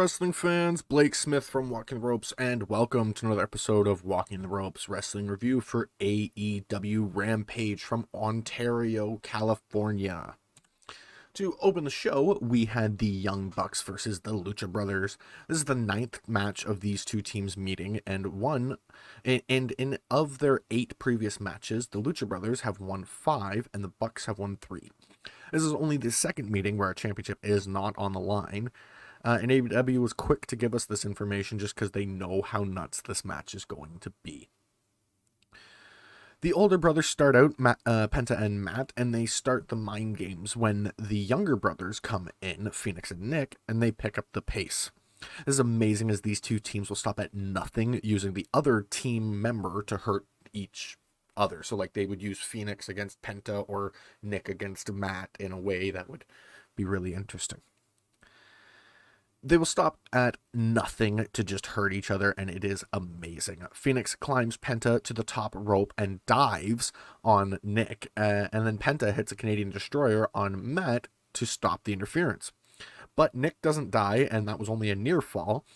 wrestling fans? Blake Smith from Walking the Ropes, and welcome to another episode of Walking the Ropes Wrestling Review for AEW Rampage from Ontario, California. To open the show, we had the Young Bucks versus the Lucha Brothers. This is the 9th match of these two teams meeting, and in of their 8 previous matches, the Lucha Brothers have won 5 and the Bucks have won 3. This is only the second meeting where a championship is not on the line. And AEW was quick to give us this information just because they know how nuts this match is going to be. The older brothers start out, Penta and Matt, and they start the mind games when the younger brothers come in, Phoenix and Nick, and they pick up the pace. This is amazing as these two teams will stop at nothing using the other team member to hurt each other. So like they would use Phoenix against Penta or Nick against Matt in a way that would be really interesting. They will stop at nothing to just hurt each other, and it is amazing. Phoenix climbs Penta to the top rope and dives on Nick, and then Penta hits a Canadian Destroyer on Matt to stop the interference. But Nick doesn't die, and that was only a near fall.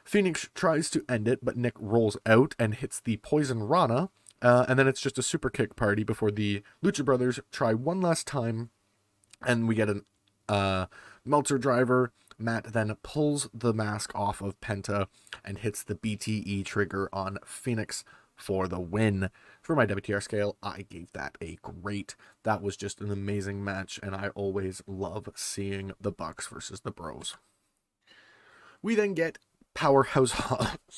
Phoenix tries to end it, but Nick rolls out and hits the Poison Rana, and then it's just a super kick party before the Lucha Brothers try one last time, and we get an Meltzer driver. Matt then pulls the mask off of Penta and hits the BTE trigger on Phoenix for the win. For my WTR scale, I gave that a great. That was just an amazing match, and I always love seeing the Bucks versus the Bros. We then get Powerhouse Hobbs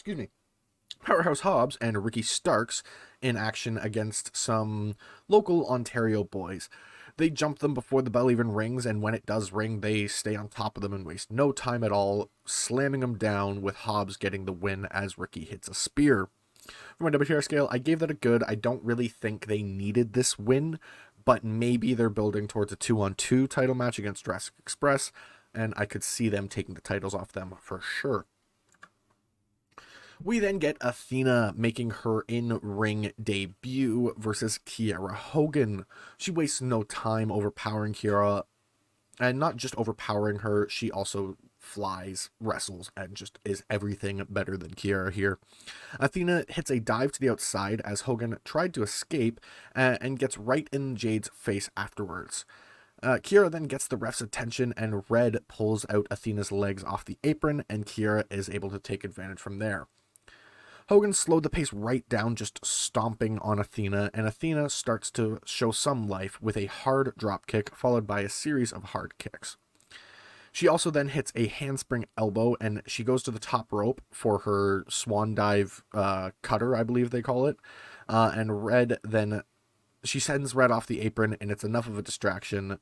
and Ricky Starks in action against some local Ontario boys. They jump them before the bell even rings, and when it does ring, they stay on top of them and waste no time at all, slamming them down, with Hobbs getting the win as Ricky hits a spear. For my WTR scale, I gave that a good. I don't really think they needed this win, but maybe they're building towards a 2-on-2 title match against Jurassic Express, and I could see them taking the titles off them for sure. We then get Athena making her in-ring debut versus Kiera Hogan. She wastes no time overpowering Kiera, and not just overpowering her, she also flies, wrestles, and just is everything better than Kiera here. Athena hits a dive to the outside as Hogan tried to escape, and gets right in Jade's face afterwards. Kiera then gets the ref's attention, and Red pulls out Athena's legs off the apron, and Kiera is able to take advantage from there. Hogan slowed the pace right down, just stomping on Athena, and Athena starts to show some life with a hard drop kick followed by a series of hard kicks. She also then hits a handspring elbow, and she goes to the top rope for her swan dive cutter, I believe they call it, and Red then, she sends Red off the apron, and it's enough of a distraction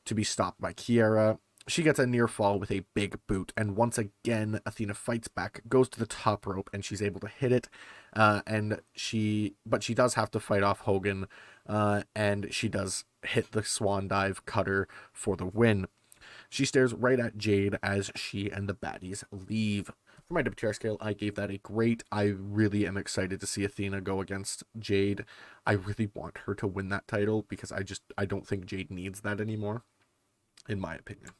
to be stopped by Kiera. She gets a near fall with a big boot, and once again, Athena fights back, goes to the top rope, and she's able to hit it, but she does have to fight off Hogan, and she does hit the swan dive cutter for the win. She stares right at Jade as she and the baddies leave. For my WTR scale, I gave that a great. I really am excited to see Athena go against Jade. I really want her to win that title because I don't think Jade needs that anymore, in my opinion.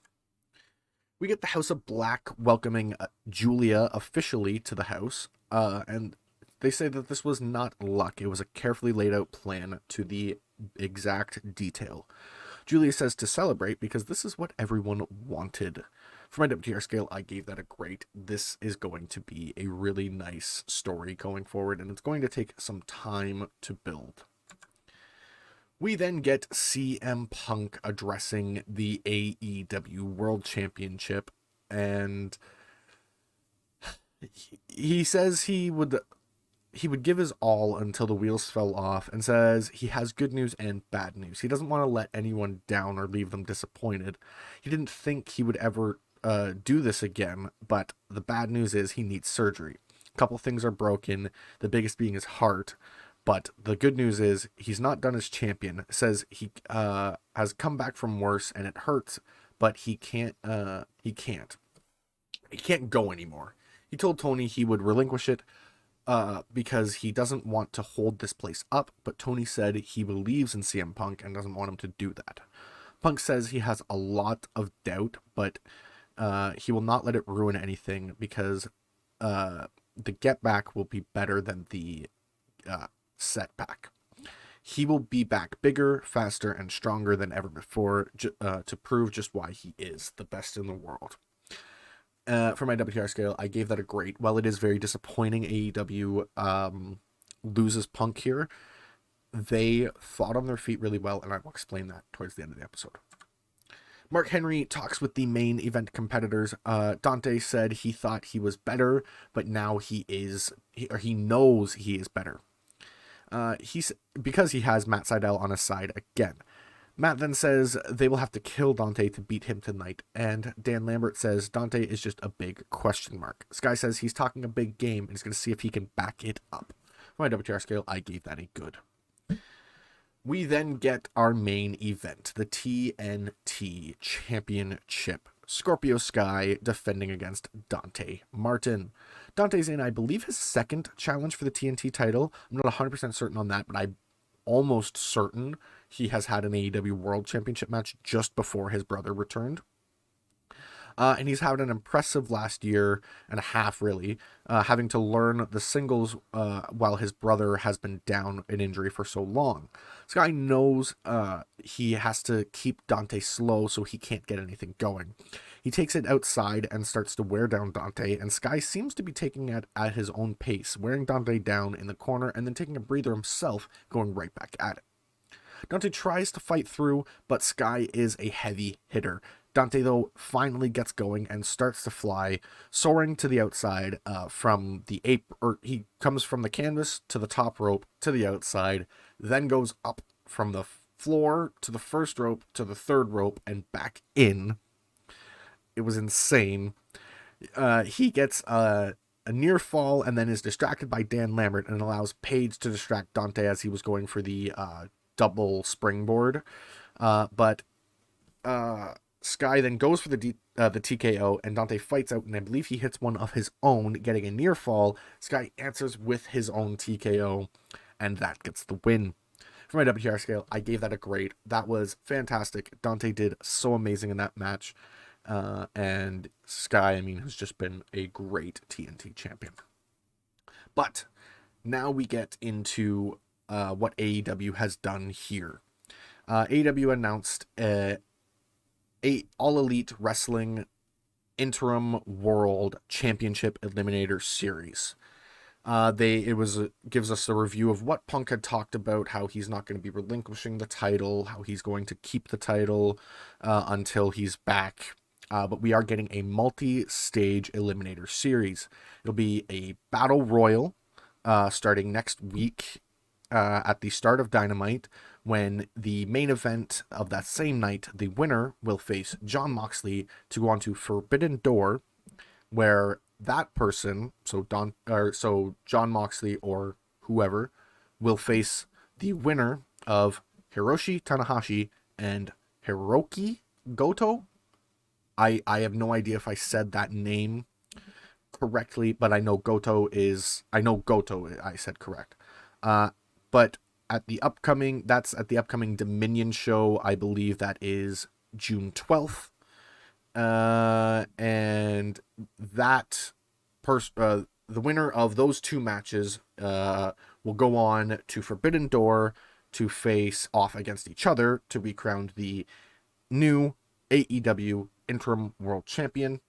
We get the House of Black welcoming Julia officially to the house, and they say that this was not luck. It was a carefully laid out plan to the exact detail. Julia says to celebrate because this is what everyone wanted. For my WTR scale, I gave that a great. This is going to be a really nice story going forward, and it's going to take some time to build. We then get CM Punk addressing the AEW World Championship, and he says he would give his all until the wheels fell off, and says he has good news and bad news. He doesn't want to let anyone down or leave them disappointed. He didn't think he would ever do this again, but the bad news is he needs surgery. A couple things are broken, the biggest being his heart. But the good news is he's not done as champion. Says he has come back from worse and it hurts, but he can't go anymore. He told Tony he would relinquish it because he doesn't want to hold this place up, but Tony said he believes in CM Punk and doesn't want him to do that. Punk says he has a lot of doubt, but He will not let it ruin anything because the get back will be better than the setback. He will be back bigger, faster, and stronger than ever before to prove just why he is the best in the world. For my WTR scale, I gave that a great. While it is very disappointing AEW loses Punk here, they thought on their feet really well, and I will explain that towards the end of the episode. Mark Henry talks with the main event competitors. Dante said he thought he was better, but now he knows he is better. Because he has Matt Sydal on his side again. Matt then says they will have to kill Dante to beat him tonight, and Dan Lambert says Dante is just a big question mark. Sky says he's talking a big game and he's going to see if he can back it up. For my WTR scale, I gave that a good. We then get our main event, the TNT Championship. Scorpio Sky defending against Dante Martin. Dante's in, I believe, his second challenge for the TNT title. I'm not 100% certain on that, but I'm almost certain he has had an AEW World Championship match just before his brother returned. And he's had an impressive last year and a half, really, having to learn the singles while his brother has been down in injury for so long. This guy knows he has to keep Dante slow so he can't get anything going. He takes it outside and starts to wear down Dante, and Sky seems to be taking it at his own pace, wearing Dante down in the corner and then taking a breather himself, going right back at it. Dante tries to fight through, but Sky is a heavy hitter. Dante, though, finally gets going and starts to fly, soaring to the outside from the he comes from the canvas to the top rope to the outside, then goes up from the floor to the first rope to the third rope and back in. It was insane. He gets a near fall and then is distracted by Dan Lambert and allows Paige to distract Dante as he was going for the double springboard. But Sky then goes for the TKO, and Dante fights out, and I believe he hits one of his own, getting a near fall. Sky answers with his own TKO, and that gets the win. For my WTR scale, I gave that a great. That was fantastic. Dante did so amazing in that match. And Sky, I mean, has just been a great TNT champion. But now we get into what AEW has done here. AEW announced a All Elite Wrestling Interim World Championship Eliminator Series. Gives us a review of what Punk had talked about, how he's not going to be relinquishing the title, how he's going to keep the title until he's back. But we are getting a multi-stage eliminator series. It'll be a battle royal starting next week at the start of Dynamite, when the main event of that same night, the winner will face Jon Moxley to go on to Forbidden Door, where that person, so Jon Moxley or whoever, will face the winner of Hiroshi Tanahashi and Hiroki Goto. I have no idea if I said that name correctly, but I know Goto, I said correct. But at the upcoming Dominion show, I believe that is June 12th. And that the winner of those two matches will go on to Forbidden Door to face off against each other to be crowned the new AEW Interim World Champion.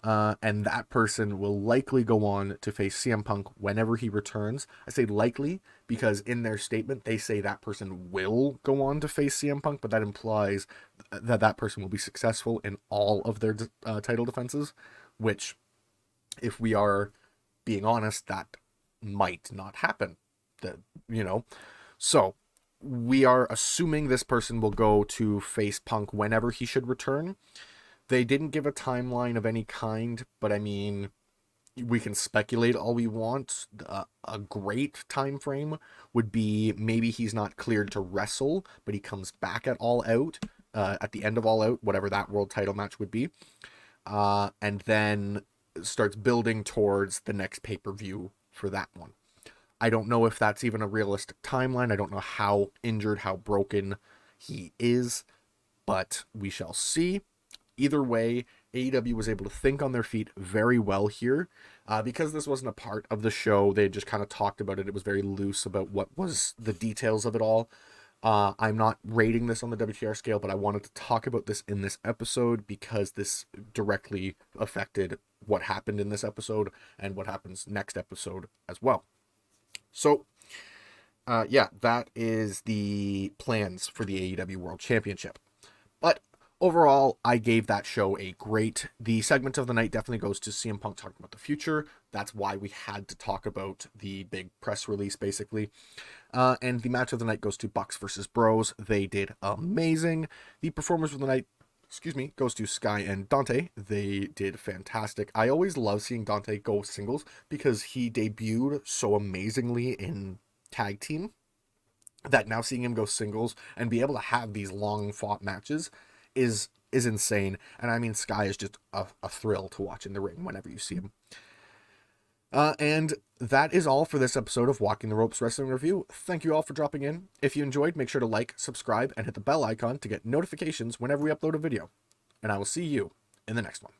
And that person will likely go on to face CM Punk whenever he returns. I say likely because in their statement, they say that person will go on to face CM Punk, but that implies that that person will be successful in all of their title defenses, which, if we are being honest, that might not happen. So we are assuming this person will go to face Punk whenever he should return. They didn't give a timeline of any kind, but I mean, we can speculate all we want. A great time frame would be maybe he's not cleared to wrestle, but he comes back at All Out, at the end of All Out, whatever that world title match would be, and then starts building towards the next pay-per-view for that one. I don't know if that's even a realistic timeline. I don't know how injured, how broken he is, but we shall see. Either way, AEW was able to think on their feet very well here. Because this wasn't a part of the show, they just kind of talked about it. It was very loose about what was the details of it all. I'm not rating this on the WTR scale, but I wanted to talk about this in this episode because this directly affected what happened in this episode and what happens next episode as well. So, yeah, that is the plans for the AEW World Championship. But overall, I gave that show a great. The segment of the night definitely goes to CM Punk talking about the future. That's why we had to talk about the big press release, basically. And the match of the night goes to Bucks versus Bros. They did amazing. The performers of the night, goes to Sky and Dante. They did fantastic. I always love seeing Dante go singles because he debuted so amazingly in tag team that now seeing him go singles and be able to have these long fought matches is insane. And I mean, Sky is just a thrill to watch in the ring whenever you see him. And that is all for this episode of Walking the Ropes Wrestling Review. Thank you all for dropping in. If you enjoyed, make sure to like, subscribe, and hit the bell icon to get notifications whenever we upload a video. And I will see you in the next one.